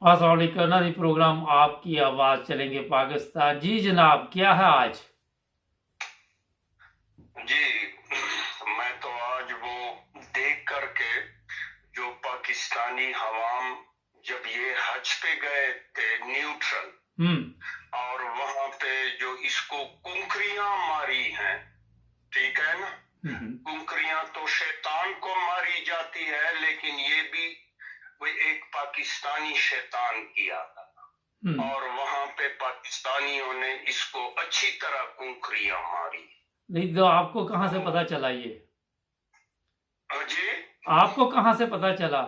अस्सलाम वालेकुम नाज़रीन, प्रोग्राम आपकी आवाज़ चलेंगे पाकिस्तान। जी जनाब, क्या है आज? जी मैं तो आज वो देख करके जो पाकिस्तानी हवाम जब ये हज पे गए थे न्यूट्रल और वहां पे जो इसको कुंकरियां मारी हैं, ठीक है ना। कुंकरियां तो शैतान को मारी जाती है, लेकिन ये भी वो एक पाकिस्तानी शैतान किया था और वहां पे पाकिस्तानियों ने इसको अच्छी तरह कुंकरियां मारी। नहीं तो आपको कहाँ से पता चला ये? जी आपको कहाँ से पता चला?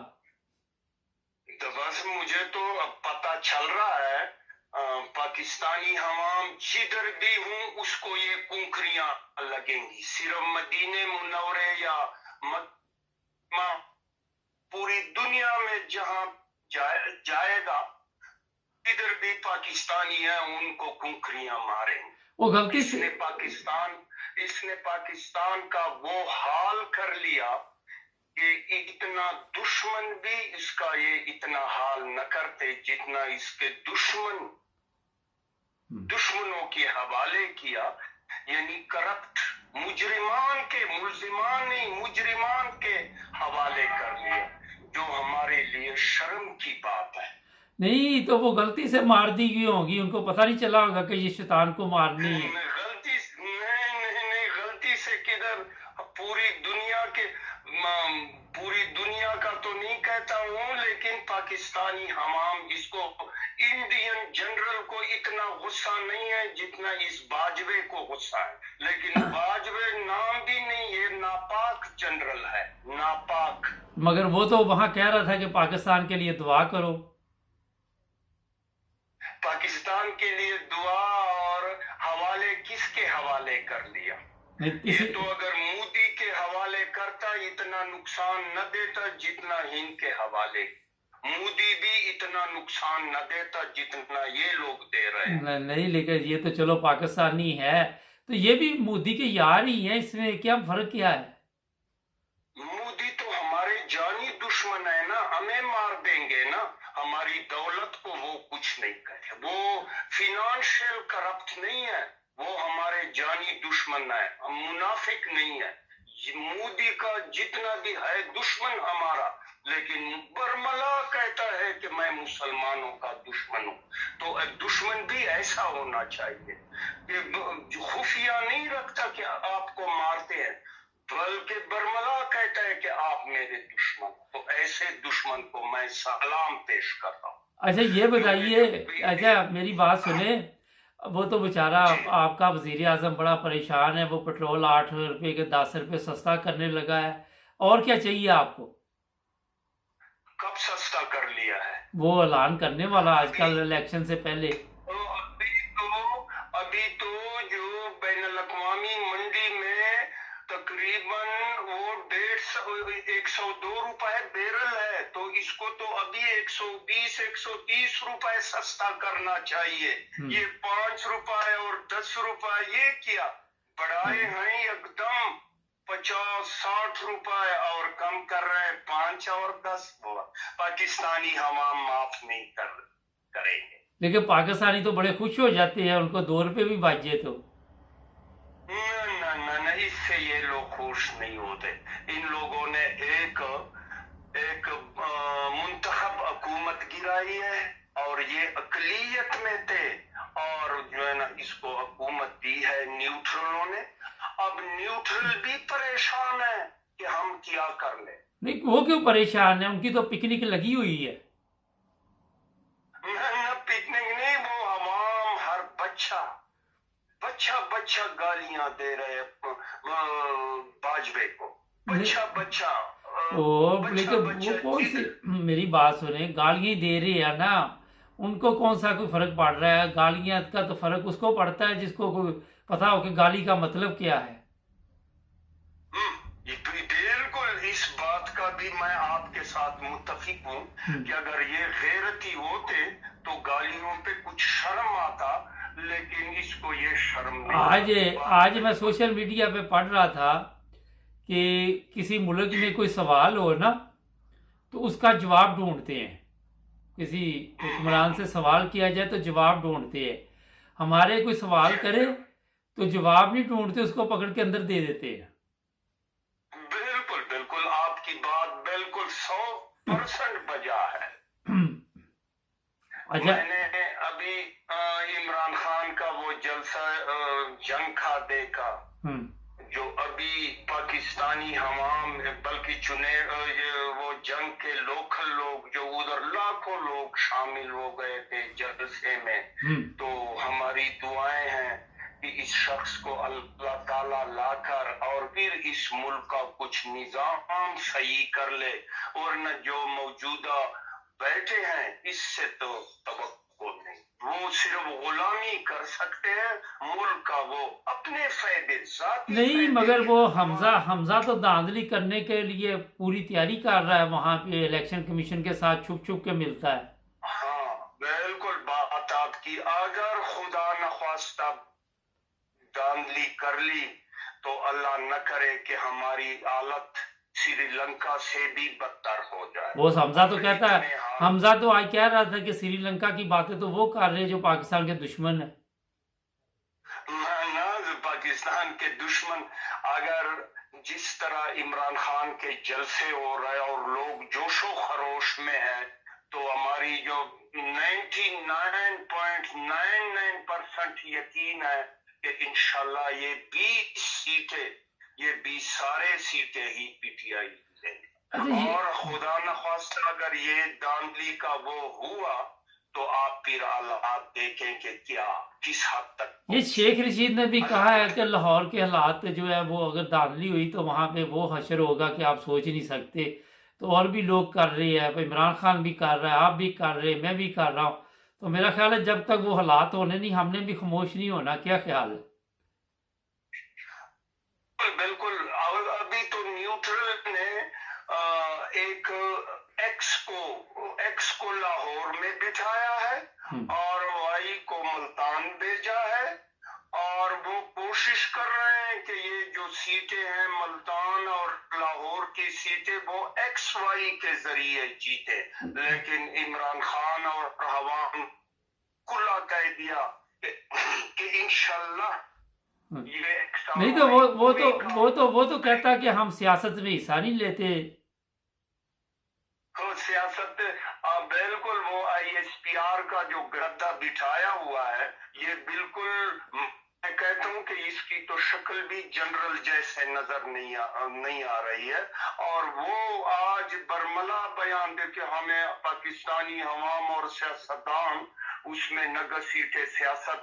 तो बस मुझे तो अब पता चल रहा है, पाकिस्तानी हवाम जिधर भी हूँ उसको ये कुंकरियां लगेंगी। सिर्फ मदीने मुनव्वरे या मक्का, पूरी दुनिया में जहां जाएगा, इधर भी पाकिस्तानी है उनको कुंकरियां मारेंगे। वो गलती से इसने पाकिस्तान का वो हाल कर लिया कि इतना दुश्मन भी इसका ये इतना हाल न करते जितना इसके दुश्मनों के हवाले किया। यानी करप्ट मुजरिमान के हवाले कर लिया, जो हमारे लिए शर्म की बात है। नहीं तो वो गलती से मार दी गई होगी, उनको पता नहीं चला होगा कि ये शैतान को मारनी है। गलती से किधर। पूरी दुनिया का तो नहीं कहता हूँ, लेकिन पाकिस्तानी हवाम इसको, इंडियन जनरल को इतना गुस्सा नहीं है जितना इस बाजवे को गुस्सा है। लेकिन बाजवे नाम भी नहीं, ये नापाक जनरल है, नापाक। मगर वो तो वहां कह रहा था कि पाकिस्तान के लिए दुआ करो। पाकिस्तान के लिए दुआ और हवाले किसके हवाले कर लिया? ये तो अगर मोदी के हवाले करता इतना नुकसान न देता जितना हिंद के हवाले। मोदी भी इतना नुकसान न देता जितना ये लोग दे रहे हैं। नहीं, लेकिन ये तो चलो पाकिस्तानी है, तो ये भी मोदी के यार ही है, इसमें क्या फर्क क्या है? मोदी तो हमारे जानी दुश्मन है ना, हमें मार देंगे ना। हमारी दौलत को वो कुछ नहीं करे, वो फिनेंशियल करप्ट नहीं है, वो हमारे जानी दुश्मन है, मुनाफिक नहीं है। मोदी का जितना भी है दुश्मन हमारा, लेकिन बरमला कहता है कि मैं मुसलमानों का दुश्मन हूँ। तो दुश्मन भी ऐसा होना चाहिए कि खुफिया नहीं रखता कि आपको मारते हैं, बल्कि बरमला कहता है कि आप मेरे दुश्मन। तो ऐसे दुश्मन को मैं सलाम पेश करता हूँ। अच्छा ये बताइए, अच्छा मेरी बात सुने, वो तो बेचारा आपका वजीर आजम बड़ा परेशान है, वो पेट्रोल 8 रुपए के 10 रुपए सस्ता करने लगा है, और क्या चाहिए आपको? कब सस्ता कर लिया है? वो ऐलान करने वाला आजकल इलेक्शन से पहले। अभी तो जो बैनुल अक़वामी मंडी में तकरीबन वो 102 रुपए बैरल है, तो इसको तो अभी 120 130 रुपए सस्ता करना चाहिए। ये 5 रुपए और 10 रुपए ये क्या बढ़ाए हैं? एकदम 50-60 रुपए और कम कर रहे हैं, 5 और 10। पाकिस्तानी हवाम माफ नहीं करेंगे। लेकिन पाकिस्तानी तो बड़े खुश हो जाते हैं, उनको 2 रुपए भी बाजे तो। न इससे ये लोग खुश नहीं होते। इन लोगों ने एक मुंतखब हुकूमत गिराई है और ये अकलियत में थे, और जो है ना इसको हुकूमत दी है न्यूट्रलों ने। अब न्यूट्रल भी परेशान है कि हम क्या कर ले। नहीं, वो क्यों परेशान है? उनकी तो पिकनिक लगी हुई है। न पिकनिक नहीं, वो हवाम हर बच्चा गालियां दे रहे बाजवे को। बच्चा लेकिन वो कौन सी, मेरी बात सुने, गालियां दे रहे हैं ना, उनको कौन सा कोई फर्क पड़ रहा है? गालियां का तो फर्क उसको पड़ता है जिसको कोई पता हो कि गाली का मतलब क्या है। बिल्कुल, इस बात का भी मैं आपके साथ मुत्तफिक हूँ कि अगर ये गैरती होते तो गालियों पे कुछ शर्म आता, लेकिन इसको ये शर्म नहीं। आज मैं सोशल मीडिया पे पढ़ रहा था कि किसी मुल्क में कोई सवाल हो ना, तो उसका जवाब ढूंढते हैं, किसी हुक्मरान से सवाल किया जाए तो जवाब ढूंढते हैं, हमारे कोई सवाल करे तो जवाब नहीं ढूंढते, उसको पकड़ के अंदर दे देते हैं। बिल्कुल बिल्कुल, आपकी बात बिल्कुल 100% बजा है। अच्छा, मैंने अभी इमरान खान का वो जलसा जंग का देखा, जो अभी पाकिस्तानी हवाम बल्कि चुने वो जंग के लोकल लोग जो उधर लाखों लोग शामिल हो गए थे जलसे में, तो हमारी दुआएं हैं कि इस शख्स को अल्लाह ताला लाकर और फिर इस मुल्क का कुछ निजाम सही कर ले, और न जो मौजूदा बैठे हैं इससे तो तवक्को नहीं, वो सिर्फ गुलामी कर सकते हैं मुल्क का, वो अपने फायदे जाती नहीं, फायदे मगर के वो लिए हमजा तो धांधली करने के लिए पूरी तैयारी कर रहा है, वहां पे इलेक्शन कमीशन के साथ छुप छुप के मिलता है। हाँ बिल्कुल बात आपकी, अगर खुदा न ख्वास्ता धांधली कर ली तो अल्लाह न करे कि हमारी हालत श्रीलंका से भी बदतर हो जाए। वो हमजा तो कहता है, इतने हाल हमजा तो आज कह रहा था कि श्रीलंका की बातें तो वो कर रहे हैं जो पाकिस्तान के दुश्मन है। ना पाकिस्तान के दुश्मन, अगर जिस तरह इमरान खान के जलसे हो रहे और लोग जोशो खरोश में है, तो हमारी जो 99.99% यकीन है कि इंशाल्लाह ये 20 सीटें, ये 20 सारे सीटें ही पीटीआई लेंगे। अच्छा, और खुदा न ख्वास्ता अगर ये धांधली का वो हुआ तो आप फिर हालात देखें कि क्या किस हद तक ये शेख रशीद ने भी कहा है कि लाहौर के हालात जो है वो अगर धांधली हुई तो वहां पे वो हशर होगा कि आप सोच ही नहीं सकते। तो और भी लोग कर रहे हैं, इमरान खान भी कर रहा है, आप भी कर रहे हैं, मैं भी कर रहा हूँ। तो मेरा ख्याल है जब तक वो हालात होने नहीं, हमने भी खामोश नहीं होना। क्या ख्याल है? बिल्कुल। अभी तो न्यूट्रल ने एक एक्स को लाहौर में बिठाया है और वाई को मुल्तान भेजा है, और वो कोशिश कर रहे हैं कि ये जो सीटें हैं मुल्तान और लाहौर की सीटें वो एक्स वाई के जरिए जीते, लेकिन इमरान खान और हवाम खुला कह दिया कि इंशाल्लाह ये नहीं तो वो तो कहता कि हम सियासत में हिस्सा नहीं लेते। सियासत बिल्कुल, वो आईएसपीआर का जो गद्दा बिठाया हुआ है, ये बिल्कुल मैं कहता हूँ कि इसकी तो शक्ल भी जनरल जैसे नजर नहीं आ रही है, और वो आज बरमला बयान दे के हमें पाकिस्तानी हवाम और सियासतदान उसमें नगर सीटें सियासत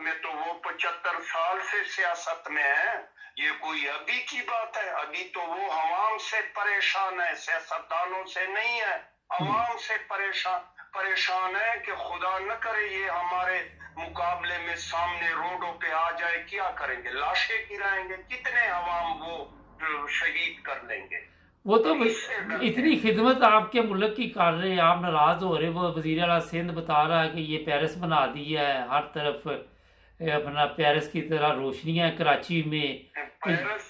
में तो वो 75 साल से सियासत में है, ये कोई अभी की बात है? अभी तो वो हवाम से परेशान है, सियासतदानों से नहीं है, अवाम से परेशान है कि खुदा न करे ये हमारे मुकाबले में सामने रोडों पे आ जाए, क्या करेंगे? लाशें गिराएंगे, कितने अवाम वो शहीद कर लेंगे। वो तो इतनी खिदमत आपके मुल्क की कर रहे हैं, आप नाराज हो रहे। वो वजीर आला सिंध बता रहा है कि ये पेरिस बना दिया है, हर तरफ अपना पेरिस की तरह रोशनियां है कराची में। पेरिस,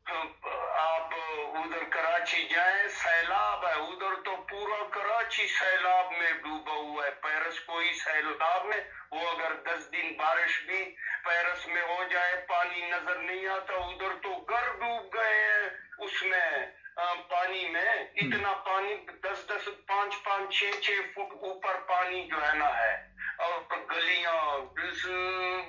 आप उधर कराची जाए, सैलाब है उधर, तो पूरा कराची सैलाब में डूबा हुआ है। पेरिस कोई सैलाब में, वो अगर 10 दिन बारिश भी पेरिस में हो जाए पानी नजर नहीं आता, उधर तो घर डूब गए हैं उसमें पानी में। इतना पानी 10-10, 5-5, 6-6 फुट ऊपर पानी जो है ना है, और गलियां,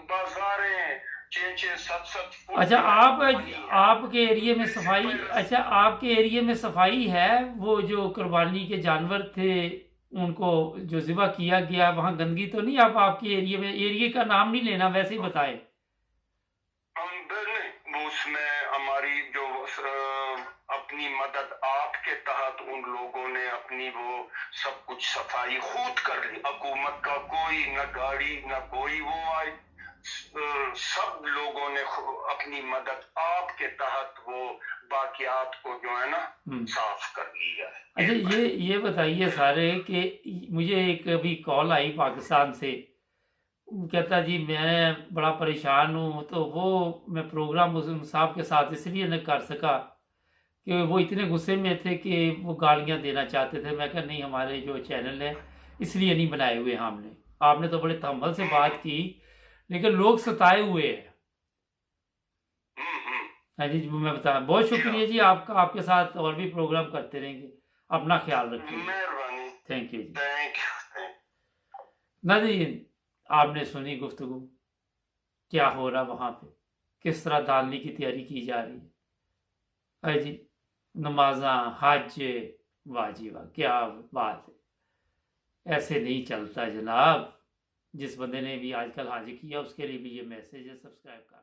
बाजारें 6-6, 7-7 फुट। अच्छा, आपके एरिया में सफाई, अच्छा आपके एरिया में सफाई है? वो जो कुर्बानी के जानवर थे उनको जो ज़िबा किया गया, वहाँ गंदगी तो नहीं? आप आपके एरिया में, एरिया का नाम नहीं लेना, वैसे ही बताएं। उसमें हमारी जो अपनी मदद आपके तहत उन लोगों ने अपनी वो सब कुछ सफाई खुद कर ली, हुकूमत का कोई न गाड़ी न कोई वो आए, सब लोगों ने अपनी मदद आपके तहत वो बाकियात को जो है ना साफ कर लिया है। अच्छा, ये बताइए सारे कि मुझे एक अभी कॉल आई पाकिस्तान से, कहता जी मैं बड़ा परेशान हूँ, तो वो मैं प्रोग्राम उस साहब के साथ इसलिए न कर सका کہ وہ اتنے غصے میں تھے کہ وہ گالیاں دینا چاہتے تھے. میں کہا نہیں, ہمارے جو چینل ہے اس لیے نہیں بنائے ہوئے ہم نے. آپ نے تو بڑے تحمل سے بات کی, لیکن لوگ ستائے ہوئے ہیں. ہاں جی, میں بتا بہت شکریہ جی آپ کا. آپ کے ساتھ اور بھی پروگرام کرتے رہیں گے. اپنا خیال رکھیے. مہربانی. تھینک یو جی. Thank you. ناظرین, آپ نے سنی گفتگو, کیا ہو رہا وہاں پہ, کس طرح ڈالنے کی تیاری کی جا رہی ہے. ہاں جی, نمازاں, حج, واہ کیا بات ہے. ایسے نہیں چلتا جناب. جس بندے نے بھی آج کل حج کیا اس کے لیے بھی یہ میسیج ہے, سبسکرائب کرنا.